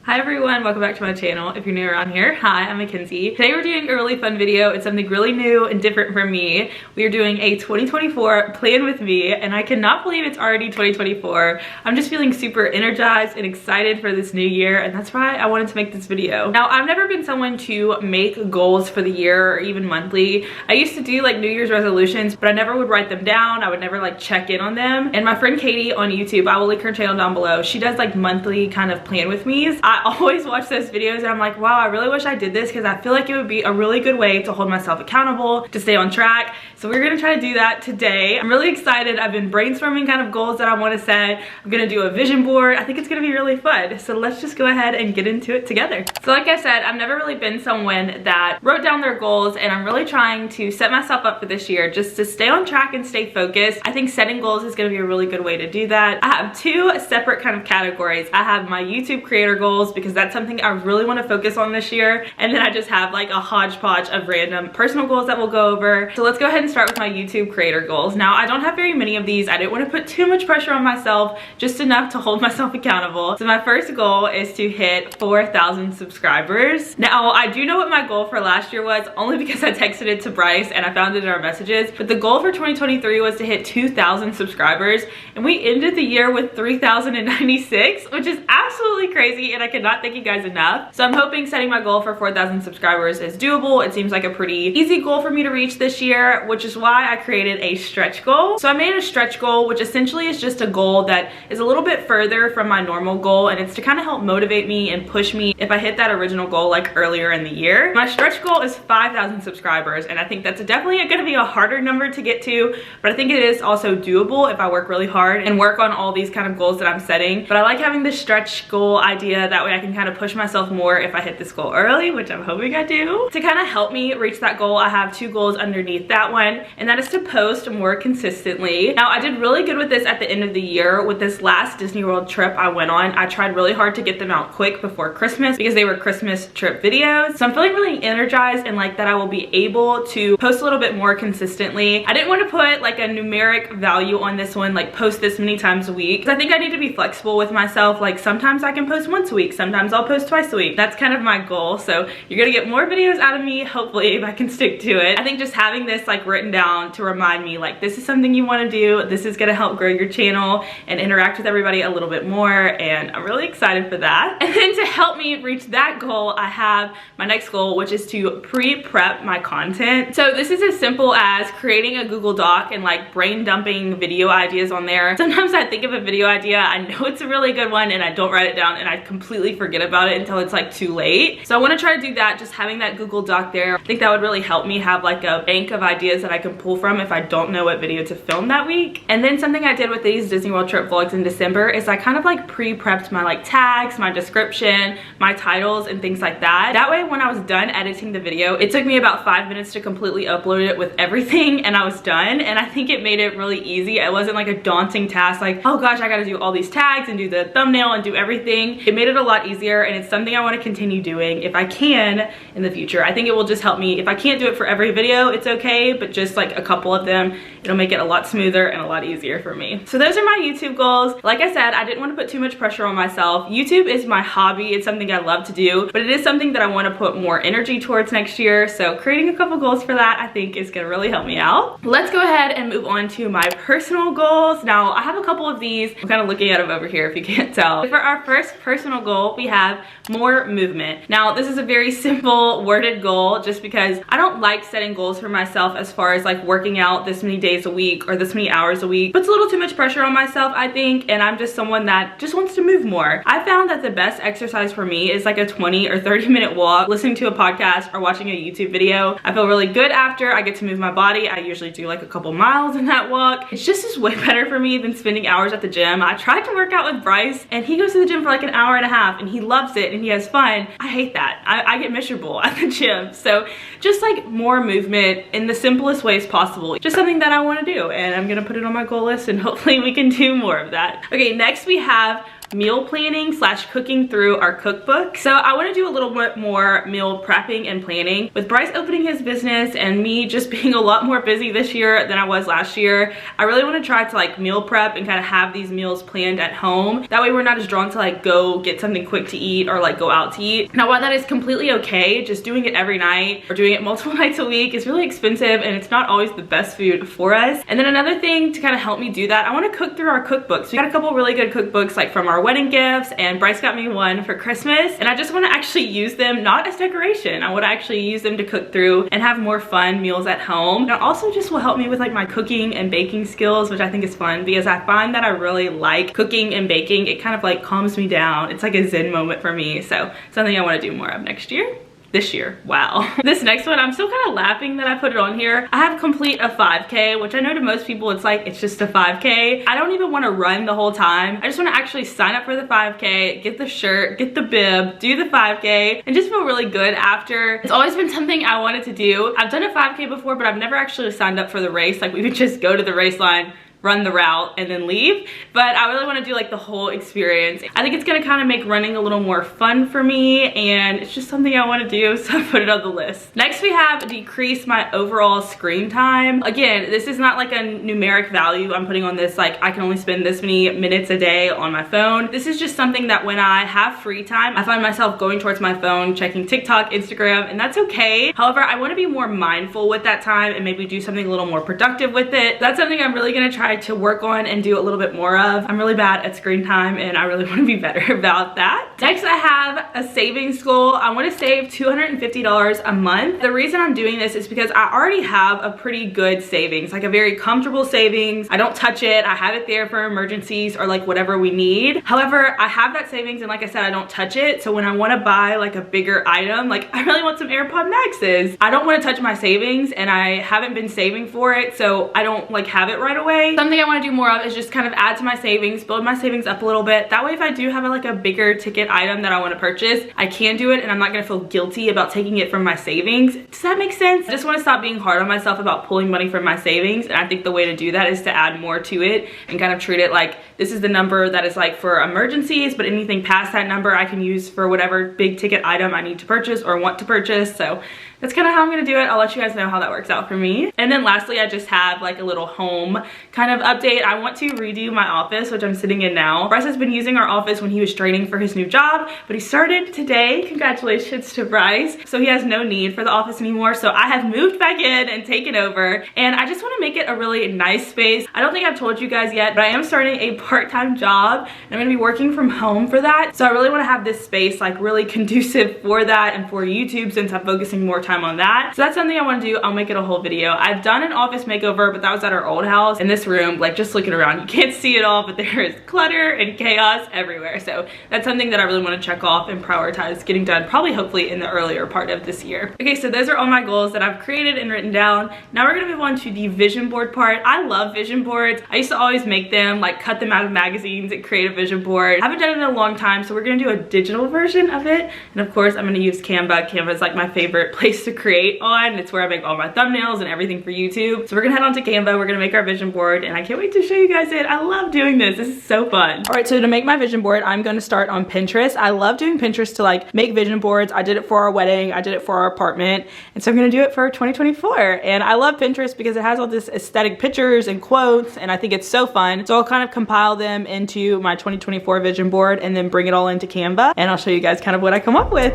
Hi everyone, welcome back to my channel. If you're new around here, hi, I'm Mackenzie. Today we're doing a really fun video. It's something really new and different from me. We are doing a 2024 plan with me, and I cannot believe it's already 2024. I'm just feeling super energized and excited for this new year, and that's why I wanted to make this video. Now, I've never been someone to make goals for the year or even monthly. I used to do like New Year's resolutions, but I never would write them down. I would never like check in on them. And my friend Katie on YouTube, I will link her channel down below. She does like monthly kind of plan with me's. I always watch those videos and I'm like, wow, I really wish I did this because I feel like it would be a really good way to hold myself accountable, to stay on track. So we're gonna try to do that today. I'm really excited. I've been brainstorming kind of goals that I want to set. I'm gonna do a vision board. I think it's gonna be really fun. So let's just go ahead and get into it together. So like I said, I've never really been someone that wrote down their goals, and I'm really trying to set myself up for this year just to stay on track and stay focused. I think setting goals is gonna be a really good way to do that. I have two separate kind of categories. I have my YouTube creator goals because that's something I really want to focus on this year, and then I just have like a hodgepodge of random personal goals that we'll go over. So let's go ahead and start with my YouTube creator goals. Now, I don't have very many of these. I didn't want to put too much pressure on myself, just enough to hold myself accountable. So my first goal is to hit 4,000 subscribers. Now, I do know what my goal for last year was, only because I texted it to Bryce and I found it in our messages, but the goal for 2023 was to hit 2,000 subscribers, and we ended the year with 3,096, which is absolutely crazy, and I cannot thank you guys enough. So I'm hoping setting my goal for 4,000 subscribers is doable. It seems like a pretty easy goal for me to reach this year, which is why I created a stretch goal. So I made a stretch goal, which essentially is just a goal that is a little bit further from my normal goal, and it's to kind of help motivate me and push me if I hit that original goal like earlier in the year. My stretch goal is 5,000 subscribers, and I think that's definitely going to be a harder number to get to, but I think it is also doable if I work really hard and work on all these kind of goals that I'm setting. But I like having this stretch goal idea, that way I can kind of push myself more if I hit this goal early, which I'm hoping I do. To kind of help me reach that goal, I have two goals underneath that one, and that is to post more consistently. Now, I did really good with this at the end of the year. With this last Disney World trip I went on, I tried really hard to get them out quick before Christmas because they were Christmas trip videos. So I'm feeling really energized and like that I will be able to post a little bit more consistently. I didn't want to put like a numeric value on this one, like post this many times a week, because I think I need to be flexible with myself. Like sometimes I can post once a week, sometimes I'll post twice a week. That's kind of my goal. So you're gonna get more videos out of me, hopefully, if I can stick to it. I think just having this like written down to remind me like this is something you want to do, this is gonna help grow your channel and interact with everybody a little bit more, and I'm really excited for that. And then to help me reach that goal, I have my next goal, which is to pre-prep my content. So this is as simple as creating a Google Doc and like brain dumping video ideas on there. Sometimes I think of a video idea, I know it's a really good one, and I don't write it down and I completely forget about it until it's like too late. So I want to try to do that, just having that Google Doc there. I think that would really help me have like a bank of ideas that I can pull from if I don't know what video to film that week. And then something I did with these Disney World trip vlogs in December is I kind of like pre-prepped my like tags, my description, my titles, and things like that. That way when I was done editing the video, it took me about 5 minutes to completely upload it with everything, and I was done. And I think it made it really easy. It wasn't like a daunting task, like, oh gosh, I gotta do all these tags and do the thumbnail and do everything. It made it a lot easier, and it's something I want to continue doing if I can in the future. I think it will just help me. If I can't do it for every video, it's okay, but just like a couple of them, it'll make it a lot smoother and a lot easier for me. So those are my YouTube goals. Like I said, I didn't want to put too much pressure on myself. YouTube is my hobby. It's something I love to do, but it is something that I want to put more energy towards next year. So creating a couple goals for that, I think, is going to really help me out. Let's go ahead and move on to my personal goals. Now, I have a couple of these. I'm kind of looking at them over here if you can't tell. For our first personal goal, we have more movement. Now, this is a very simple worded goal just because I don't like setting goals for myself as far as like working out this many days a week or this many hours a week. Puts a little too much pressure on myself, I think, and I'm just someone that just wants to move more. I found that the best exercise for me is like a 20 or 30 minute walk, listening to a podcast, or watching a YouTube video. I feel really good after. I get to move my body. I usually do like a couple miles in that walk. It's just is way better for me than spending hours at the gym. I tried to work out with Bryce, and he goes to the gym for like an hour and a half, and he loves it and he has fun. I hate that. I get miserable at the gym. So just like more movement in the simplest ways possible. Just something that I want to do, and I'm gonna put it on my goal list, and hopefully we can do more of that. Okay, next we have meal planning slash cooking through our cookbook. So I want to do a little bit more meal prepping and planning. With Bryce opening his business and me just being a lot more busy this year than I was last year, I really want to try to like meal prep and kind of have these meals planned at home. That way we're not as drawn to like go get something quick to eat or like go out to eat. Now while that is completely okay, just doing it every night or doing it multiple nights a week is really expensive and it's not always the best food for us. And then another thing to kind of help me do that, I want to cook through our cookbooks. We got a couple really good cookbooks like from our wedding gifts, and Bryce got me one for Christmas, and I just want to actually use them not as decoration. I want to actually use them to cook through and have more fun meals at home. And it also just will help me with like my cooking and baking skills, which I think is fun because I find that I really like cooking and baking. It kind of like calms me down. It's like a zen moment for me. So something I want to do more of next year. This year, wow. This next one, I'm still kind of laughing that I put it on here. I have complete a 5K, which I know to most people it's like, it's just a 5K. I don't even want to run the whole time. I just want to actually sign up for the 5K, get the shirt, get the bib, do the 5K, and just feel really good after. It's always been something I wanted to do. I've done a 5K before, but I've never actually signed up for the race. Like we would just go to the race line, run the route, and then leave. But I really want to do like the whole experience. I think it's going to kind of make running a little more fun for me, and it's just something I want to do, so I put it on the list. Next we have decrease my overall screen time. Again, this is not like a numeric value I'm putting on this, like I can only spend this many minutes a day on my phone. This is just something that when I have free time, I find myself going towards my phone, checking TikTok, Instagram, and that's okay. However, I want to be more mindful with that time and maybe do something a little more productive with it. That's something I'm really going to try to work on and do a little bit more of. I'm really bad at screen time and I really want to be better about that. Next, I have a savings goal. I want to save $250 a month. The reason I'm doing this is because I already have a pretty good savings, like a very comfortable savings. I don't touch it. I have it there for emergencies or like whatever we need. However, I have that savings and like I said, I don't touch it. So when I want to buy like a bigger item, like I really want some AirPod Maxes, I don't want to touch my savings and I haven't been saving for it. So I don't like have it right away. Something I want to do more of is just kind of add to my savings, build my savings up a little bit. That way if I do have like a bigger ticket item that I want to purchase, I can do it and I'm not going to feel guilty about taking it from my savings. Does that make sense? I just want to stop being hard on myself about pulling money from my savings, and I think the way to do that is to add more to it and kind of treat it like this is the number that is like for emergencies, but anything past that number I can use for whatever big ticket item I need to purchase or want to purchase. So that's kind of how I'm going to do it. I'll let you guys know how that works out for me. And then lastly, I just have like a little home kind of update. I want to redo my office, which I'm sitting in now. Bryce has been using our office when he was training for his new job, but he started today. Congratulations to Bryce. So he has no need for the office anymore. So I have moved back in and taken over, and I just want to make it a really nice space. I don't think I've told you guys yet, but I am starting a part-time job and I'm going to be working from home for that. So I really want to have this space like really conducive for that and for YouTube, since I'm focusing more time on that. So that's something I want to do. I'll make it a whole video. I've done an office makeover, but that was at our old house. In this room, like just looking around, you can't see it all, but there is clutter and chaos everywhere. So that's something that I really want to check off and prioritize getting done, probably hopefully in the earlier part of this year. Okay, so those are all my goals that I've created and written down. Now we're gonna move on to the vision board part. I love vision boards. I used to always make them, like cut them out of magazines and create a vision board. I haven't done it in a long time, so we're gonna do a digital version of it. And of course, I'm gonna use Canva. Canva is like my favorite place to create on. It's where I make all my thumbnails and everything for YouTube. So we're gonna head on to Canva. We're gonna make our vision board, and I can't wait to show you guys it. I love doing this. This is so fun. All right, so to make my vision board, I'm gonna start on Pinterest. I love doing Pinterest to like make vision boards. I did it for our wedding. I did it for our apartment. And so I'm gonna do it for 2024. And I love Pinterest because it has all this aesthetic pictures and quotes, and I think it's so fun. So I'll kind of compile them into my 2024 vision board and then bring it all into Canva. And I'll show you guys kind of what I come up with.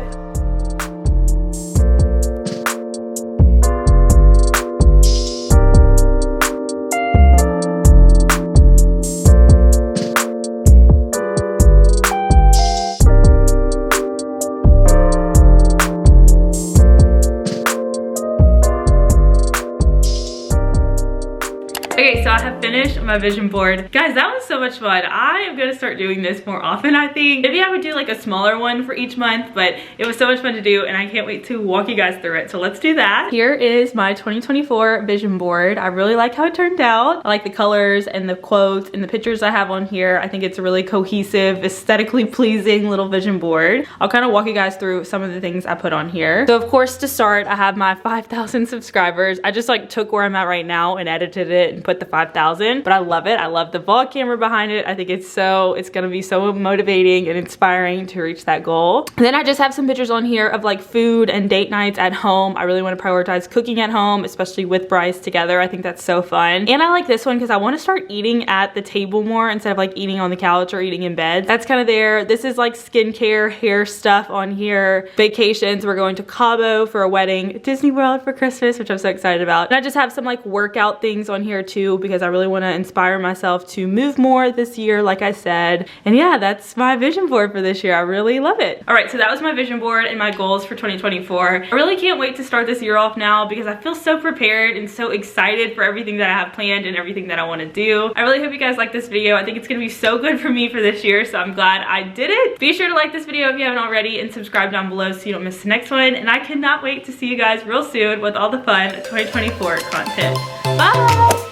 Okay, so I have finished my vision board. Guys, that was so much fun. I am gonna start doing this more often, I think. Maybe I would do like a smaller one for each month, but it was so much fun to do and I can't wait to walk you guys through it. So let's do that. Here is my 2024 vision board. I really like how it turned out. I like the colors and the quotes and the pictures I have on here. I think it's a really cohesive, aesthetically pleasing little vision board. I'll kind of walk you guys through some of the things I put on here. So of course, to start, I have my 5,000 subscribers. I just like took where I'm at right now and edited it and put the 5,000 2000, but I love it. I love the vlog camera behind it. I think it's gonna be so motivating and inspiring to reach that goal. And then I just have some pictures on here of like food and date nights at home. I really want to prioritize cooking at home, especially with Bryce together. I think that's so fun. And I like this one because I want to start eating at the table more instead of like eating on the couch or eating in bed. That's kind of there. This is like skincare, hair stuff on here. Vacations, we're going to Cabo for a wedding, Disney World for Christmas, which I'm so excited about. And I just have some like workout things on here too because I really want to inspire myself to move more this year, like I said. And yeah, that's my vision board for this year. I really love it. All right, so that was my vision board and my goals for 2024. I really can't wait to start this year off now because I feel so prepared and so excited for everything that I have planned and everything that I want to do. I really hope you guys like this video. I think it's gonna be so good for me for this year, so I'm glad I did it. Be sure to like this video if you haven't already and subscribe down below so you don't miss the next one. And I cannot wait to see you guys real soon with all the fun 2024 content. Bye!